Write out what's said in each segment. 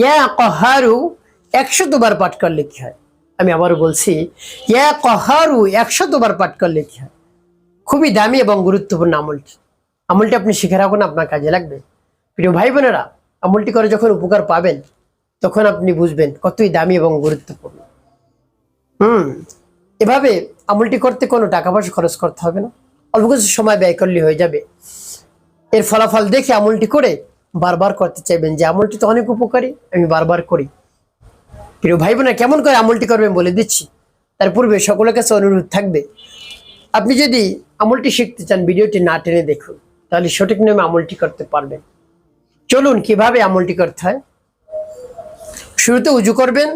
ইয়া কহারু 100 বার পাঠ করলে কি হয়? আমি আবারও বলছি, ইয়া কহারু 100 বার পাঠ করলে কি হয়? খুবই দামি এবং গুরুত্বপূর্ণ আমলটি। আমলটি আপনি শিখে রাখুন, আপনার কাজে লাগবে। প্রিয় ভাই বোনেরা, আমলটি করে যখন উপকার পাবেন তখন আপনি বুঝবেন কতই দামি এবং গুরুত্বপূর্ণ। এভাবে আমলটি করতে কোনো টাকা পয়সা খরচ করতে হবে না, অল্প কিছু সময় ব্যয় করলে হয়ে যাবে। এর ফলাফল দেখে আমলটি করে বারবার করতে চাইবেন যে আমলটি তো অনেক উপকারী, আমি বারবার করি। প্রিয় ভাই বোনেরা, কেমন করে আমলটি করবেন বলে দিচ্ছি। তার পূর্বে সকলের কাছে অনুরোধ থাকবে, আপনি যদি আমলটি শিখতে চান ভিডিওটি না টেনে দেখুন, তাহলে সঠিক নিয়মে আমলটি করতে পারবেন। চলুন কিভাবে আমলটি করতে হয়। শুরুতে উজু করবেন,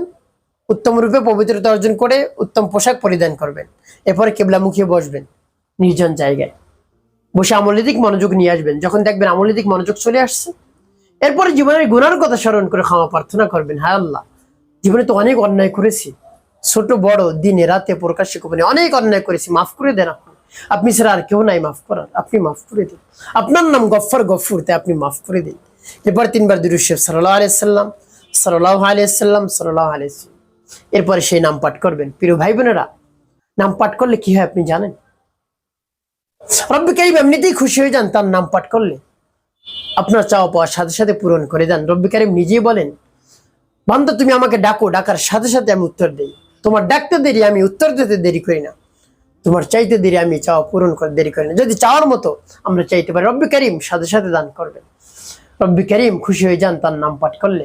উত্তম রূপে পবিত্রতা অর্জন করে উত্তম পোশাক পরিধান করবেন। এরপরে কিবলামুখী বসবেন নির্জন জায়গায়, বসে আমলের দিক মনোযোগ নিয়ে আসবেন। যখন দেখবেন আমলের দিক মনোযোগ চলে আসছে, এরপরে জীবনের গুনার কথা স্মরণ করে ক্ষমা প্রার্থনা করবেন। হায় আল্লাহ, জীবনে তো অনেক অন্যায় করেছি, ছোট বড়, দিনে রাতে, প্রকাশ্যে গোপনে অনেক অন্যায় করেছি, মাফ করে দেন। আপনি ছাড়া আর কেউ নাই মাফ করার, আপনি মাফ করে দিন। আপনার নাম গফফার গফুর, তাই আপনি মাফ করে দিন। এরপর 3 বার দুরূদ শরীফ সাল্লাল্লাহু আলাইহি সাল্লাম, সাল্লাল্লাহু আলাইহি সাল্লাম, সাল্লাল্লাহু আলাইহি সাল্লাম। এরপরে সেই নাম পাঠ করবেন। প্রিয় ভাই বোনেরা, নাম পাঠ করলে কি হয় আপনি জানেন? রব্বি কারীম এমনিতেই খুশি হয়ে যান তার নাম পাঠ করলে। আপনার চাওয়া পাওয়ার সাথে সাথে পূরণ করে দেন। রব্বি কারীম নিজেই বলেন, বান্দা তুমি আমাকে ডাকো, ডাকার সাথে সাথে আমি উত্তর দেই। তোমার ডাকতে দেরি, আমি উত্তর দিতে দেরি করি না। তোমার চাইতে দেরি, আমি চাওয়া পূরণ করে দেরি করি না। যদি চাওয়ার মতো আমরা চাইতে পারি, রব্বি কারীম সাথে সাথে দান করবেন। রব্বি কারীম খুশি হয়ে যান তার নাম পাঠ করলে।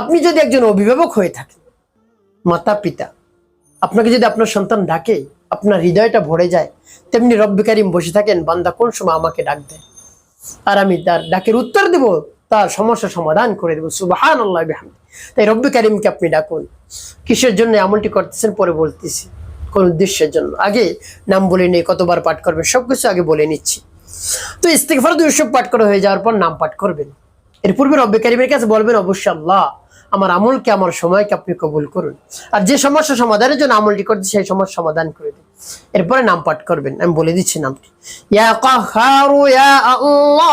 আপনি যদি একজন অভিভাবক হয়ে থাকেন, মাতা পিতা, আপনাকে যদি আপনার সন্তান ডাকে আপনার হৃদয়টা ভরে যায়, তেমনি রব্বি কারীম বসে থাকেন, বান্দা কোন সময় আমাকে ডাক দেয় আর আমি তার ডাকের উত্তর দেব, তার সমস্যা সমাধান করে দেবো। সুবহানাল্লাহ বিহামদি। তাই রব্বি কারীমকে আপনি ডাকুন। কিসের জন্য আমলটি করতেছেন পরে বলতেছি, কোন উদ্দেশ্যের জন্য। আগে নাম বলে নিয়ে কতবার পাঠ করবেন সবকিছু আগে বলে নিচ্ছি। তো ইস্তিগফার 200 পাঠ করা হয়ে যাওয়ার পর নাম পাঠ করবেন। এর পূর্বে রব্বি কারীমের কাছে বলবেন, অবশ্যই আল্লাহ আমার আমলকে, আমার সময়কে আপনি কবুল করুন, আর যে সমস্যা সমাধানের জন্য আমলটি করতে সেই সমস্যা সমাধান করে দিন। এরপরে নাম পাঠ করবেন। আমি বলে দিচ্ছি নামটি, ইয়া কাহ্হারু ইয়া আল্লাহ,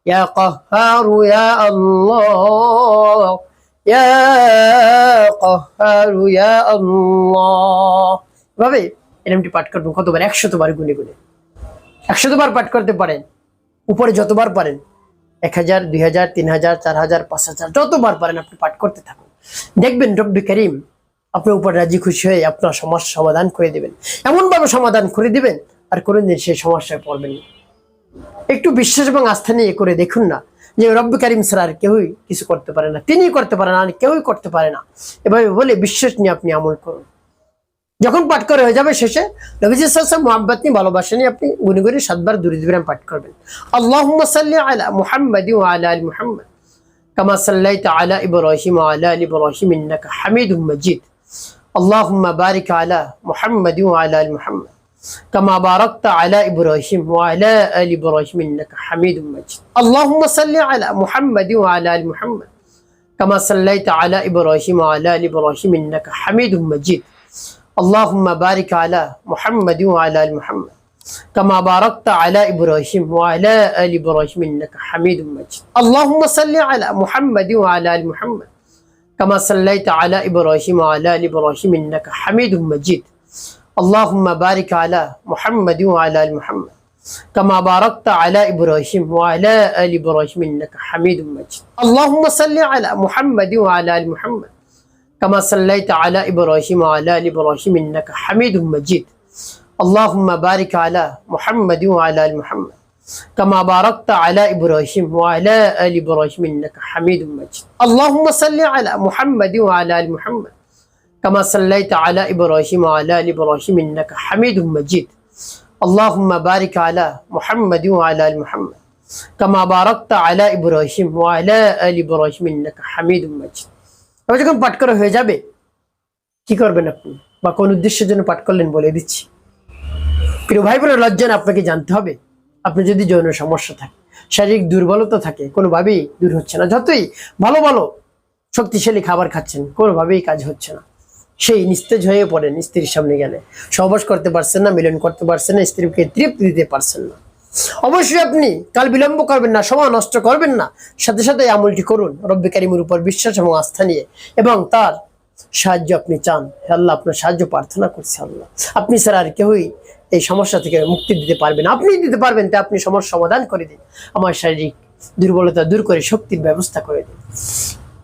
ইয়া কাহ্হারু ইয়া আল্লাহ, ইয়া কাহ্হারু ইয়া আল্লাহ। এভাবে এই নামটি পাঠ করবেন কতবার? 100 বার গুনে গুনে। 100 বার পাঠ করতে পারেন, উপরে যতবার পারেন, 1000, 2000, 3000, 4000, 5000, যতবার পারেন আপনি পাঠ করতে থাকুন। দেখবেন রব্বি কারীম আপনার উপর রাজি খুশি হয়ে আপনার সমস্যা সমাধান করে দেবেন। এমন ভাবে সমাধান করে দিবেন আর কোনোদিন সেই সমস্যায় পড়বেন না। একটু বিশ্বাস এবং আস্থা নিয়ে করে দেখুন না, যে রব্বি কারীম ছাড়া আর কেউই কিছু করতে পারে না, তিনি করতে পারেন আর কেউই করতে পারে না। এভাবে বলে বিশ্বাস নিয়ে আপনি আমল করুন। যখন পাঠ করা হয়ে যাবে শেষে নবীজি সাল্লাল্লাহু আলাইহি ওয়াসাল্লাম মুহাব্বত নিয়ে, ভালোবাসা নিয়ে আপনি গুনে গুনে 7 বার দুরূদ ইব্রাহিম পাঠ করবেন। আল্লাহুম্মা সাল্লি আলা মুহাম্মাদি ওয়া আলা আলি মুহাম্মাদ কামা সাল্লাইতা আলা ইব্রাহিম ওয়া আলা আলি ইব্রাহিম ইন্নাকা হামিদুম মাজিদ। আল্লাহুম্মা বারিক আলা মুহাম্মাদি ওয়া আলা আলি মুহাম্মাদ কামা বারাকতা আলা ইব্রাহিম ওয়া আলা আলি ইব্রাহিম ইন্নাকা হামিদুম মাজিদ। আল্লাহুম্মা সাল্লি আলা মুহাম্মাদি ওয়া আলা আলি মুহাম্মাদ কামা সাল্লাইতা আলা ইব্রাহিম ওয়া আলা আলি ইব্রাহিম ইন্নাকা হামিদুম মাজিদ। اللهم بارك على محمد وعلى ال محمد كما باركت على ابراهيم وعلى ال ابراهيم انك حميد مجيد. اللهم صل على محمد وعلى ال محمد كما صليت على ابراهيم وعلى ال ابراهيم انك حميد مجيد. اللهم بارك على محمد وعلى ال محمد كما باركت على ابراهيم وعلى ال ابراهيم انك حميد مجيد. اللهم صل على محمد وعلى ال محمد كما صليت على إبراهيم وعلى آل إبراهيم إنك حميد مجيد. اللهم بارك على محمد وعلى آل محمد كما باركت على إبراهيم وعلى آل إبراهيم إنك حميد مجيد. اللهم صل على محمد وعلى آل محمد كما صليت على إبراهيم وعلى آل إبراهيم إنك حميد مجيد. اللهم بارك على محمد وعلى آل محمد كما باركت على إبراهيم وعلى آل إبراهيم إنك حميد مجيد. যখন পাঠ করা হয়ে যাবে কি করবেন আপনি বা কোন উদ্দেশ্যের জন্য পাঠ করলেন বলে দিচ্ছি। প্রিয় ভাই বোনের, লজ্জা আপনাকে জানতে হবে। আপনি যদি যৌন সমস্যা থাকে, শারীরিক দুর্বলতা থাকে, কোনোভাবেই দূর হচ্ছে না, যতই ভালো ভালো শক্তিশালী খাবার খাচ্ছেন কোনোভাবেই কাজ হচ্ছে না, সেই নিস্তেজ হয়ে পড়েন স্ত্রীর সামনে গেলে, সহবাস করতে পারছেন না, মিলন করতে পারছেন না, স্ত্রীকে তৃপ্তি দিতে পারছেন না, অবশ্যই আপনি কাল বিলম্ব করবেন না, সময় নষ্ট করবেন না, সাথে সাথে এই আমলটি করুন রব্বে কারিমের উপর বিশ্বাস এবং আস্থা নিয়ে, এবং তার সাহায্য আপনি চান। হে আল্লাহ, আপনার সাহায্য প্রার্থনা করছি আল্লাহ, আপনি ছাড়া আর কেউই এই সমস্যা থেকে মুক্তি দিতে পারবেন, আপনি দিতে পারবেন, তাই আপনি সমস্যার সমাধান করে দিন, আমার শারীরিক দুর্বলতা দূর করে শক্তির ব্যবস্থা করে দিন।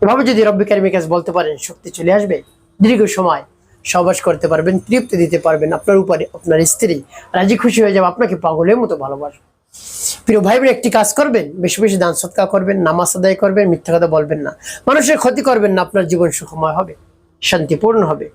এভাবে যদি রব্বে কারিমের কাছে বলতে পারেন, শক্তি চলে আসবে, দীর্ঘ সময় সহবাস করতে পারবেন, তৃপ্তি দিতে পারবেন, আপনার উপরে আপনার স্ত্রী রাজি খুশি হয়ে যাবে, আপনাকে পাগলের মতো ভালোবাসবে। প্রিয় ভাই বোন, একটি কাজ করবেন, বেশি বেশি দান সৎকার করবেন, নামাজ আদায় করবেন, মিথ্যা কথা বলবেন না, মানুষের ক্ষতি করবেন না, আপনার জীবন সুখময় হবে, শান্তিপূর্ণ হবে।